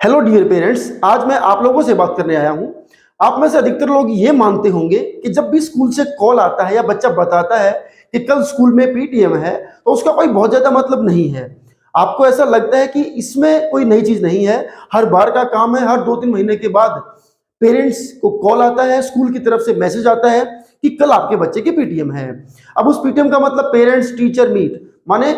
Hello dear parents, आज मैं आप लोगों से बात करने आया हूं। आप में से अधिकतर लोग ये मानते होंगे कि जब भी स्कूल से कॉल आता है या बच्चा बताता है कि कल स्कूल में पीटीएम है, तो उसका कोई बहुत ज्यादा मतलब नहीं है। आपको ऐसा लगता है कि इसमें कोई नई चीज नहीं है। हर बार का काम है, हर 2-3 महीने के बाद पेरेंट्स को कॉल आता है, स्कूल की तरफ से मैसेज आता है कि कल आपके बच्चे की पीटीएम है। अब उस पीटीएम का मतलब पेरेंट्स टीचर मीट, माने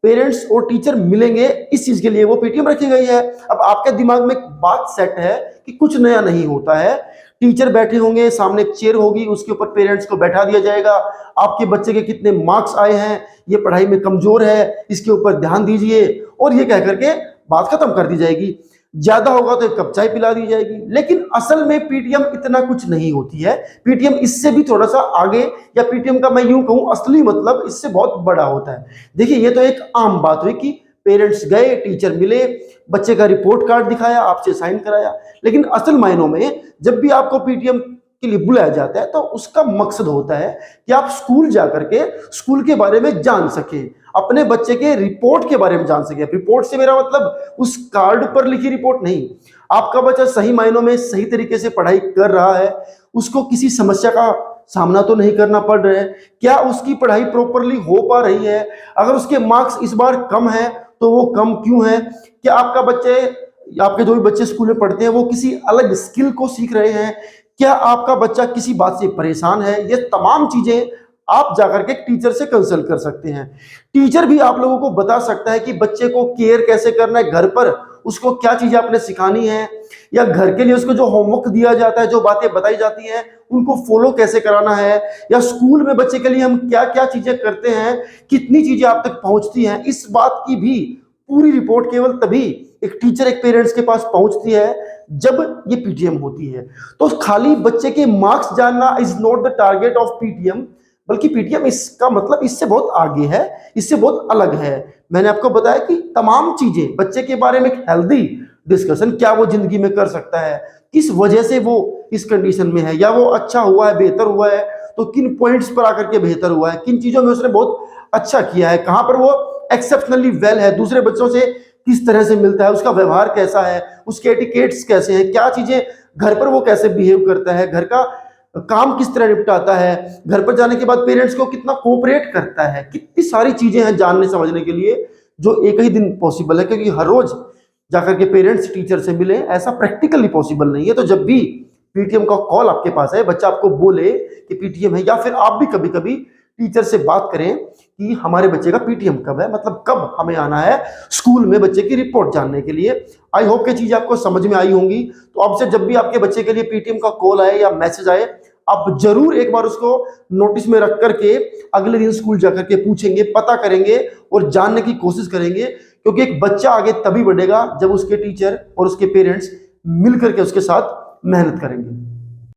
पेरेंट्स और टीचर मिलेंगे, इस चीज के लिए वो पीटीएम रखी गई है। अब आपके दिमाग में एक बात सेट है कि कुछ नया नहीं होता है। टीचर बैठे होंगे, सामने एक चेयर होगी, उसके ऊपर पेरेंट्स को बैठा दिया जाएगा। आपके बच्चे के कितने मार्क्स आए हैं, ये पढ़ाई में कमजोर है, इसके ऊपर ध्यान दीजिए, और ये कह करके बात खत्म कर दी जाएगी। ज्यादा होगा तो एक कप चाय पिला दी जाएगी। लेकिन असल में पीटीएम इतना कुछ नहीं होती है। पीटीएम इससे भी थोड़ा सा आगे, या पीटीएम का मैं यूं कहूं असली मतलब इससे बहुत बड़ा होता है। देखिए, ये तो एक आम बात हुई कि पेरेंट्स गए, टीचर मिले, बच्चे का रिपोर्ट कार्ड दिखाया, आपसे साइन कराया। लेकिन असल मायनों में जब भी आपको पीटीएम के लिए बुलाया जाता है तो उसका मकसद होता है कि आप स्कूल जाकर के स्कूल के बारे में जान सके, अपने बच्चे के रिपोर्ट के बारे में जान सके। रिपोर्ट से मेरा मतलब उस कार्ड पर लिखी रिपोर्ट नहीं। आपका बच्चा सही मायनों में सही तरीके से पढ़ाई कर रहा है, उसको किसी समस्या का सामना तो नहीं करना पड़ रहा है, क्या उसकी पढ़ाई प्रॉपरली हो पा रही है, अगर उसके मार्क्स इस बार कम है तो वो कम क्यों है, क्या आपका बच्चे, आपके जो भी बच्चे स्कूल में पढ़ते हैं वो किसी अलग स्किल को सीख रहे हैं, क्या आपका बच्चा किसी बात से परेशान है। ये तमाम चीजें आप जाकर के टीचर से कंसल्ट कर सकते हैं। टीचर भी आप लोगों को बता सकता है कि बच्चे को केयर कैसे करना है, घर पर उसको क्या चीजें आपने सिखानी है, या घर के लिए उसको जो होमवर्क दिया जाता है, जो बातें बताई जाती हैं, उनको फॉलो कैसे कराना है, या स्कूल में बच्चे के लिए हम क्या क्या चीजें करते हैं, कितनी चीजें आप तक पहुंचती हैं। इस बात की भी पूरी रिपोर्ट केवल तभी एक टीचर, एक पेरेंट्स के पास पहुंचती है जब ये पीटीएम होती है। तो खाली बच्चे के मार्क्स जानना is not the target of PTM, बल्कि पीटीएम इसका मतलब इससे बहुत आगे है, इससे बहुत अलग है। मैंने आपको बताया कि तमाम चीजें बच्चे के बारे में, एक हेल्दी डिस्कशन, क्या वो जिंदगी में कर सकता है, किस वजह से वो इस कंडीशन में है, या वो अच्छा हुआ है, बेहतर हुआ है तो किन पॉइंट्स पर आकर के बेहतर हुआ है, किन चीजों में उसने बहुत अच्छा किया है, कहां पर वो एक्सेप्शनली वेल है, दूसरे बच्चों से किस तरह से मिलता है, उसका व्यवहार कैसा है, उसके एटिकेट्स कैसे हैं, क्या चीजें घर पर वो कैसे बिहेव करता है, घर का काम किस तरह निपटाता है, घर पर जाने के बाद पेरेंट्स को कितना कोऑपरेट करता है। कितनी सारी चीजें हैं जानने समझने के लिए, जो एक ही दिन पॉसिबल है, क्योंकि हर रोज जाकर के पेरेंट्स टीचर से मिले ऐसा प्रैक्टिकली पॉसिबल नहीं है। तो जब भी पीटीएम का कॉल आपके पास है, बच्चा आपको बोले कि पीटीएम है, या फिर आप भी कभी कभी टीचर से बात करें कि हमारे बच्चे का पीटीएम कब है, मतलब कब हमें आना है स्कूल में बच्चे की रिपोर्ट जानने के लिए। आई होप कि चीज आपको समझ में आई होंगी। तो अब से जब भी आपके बच्चे के लिए पीटीएम का कॉल आए या मैसेज आए, आप जरूर एक बार उसको नोटिस में रख करके अगले दिन स्कूल जाकर के पूछेंगे, पता करेंगे और जानने की कोशिश करेंगे। क्योंकि एक बच्चा आगे तभी बढ़ेगा जब उसके टीचर और उसके पेरेंट्स मिलकर के उसके साथ मेहनत करेंगे।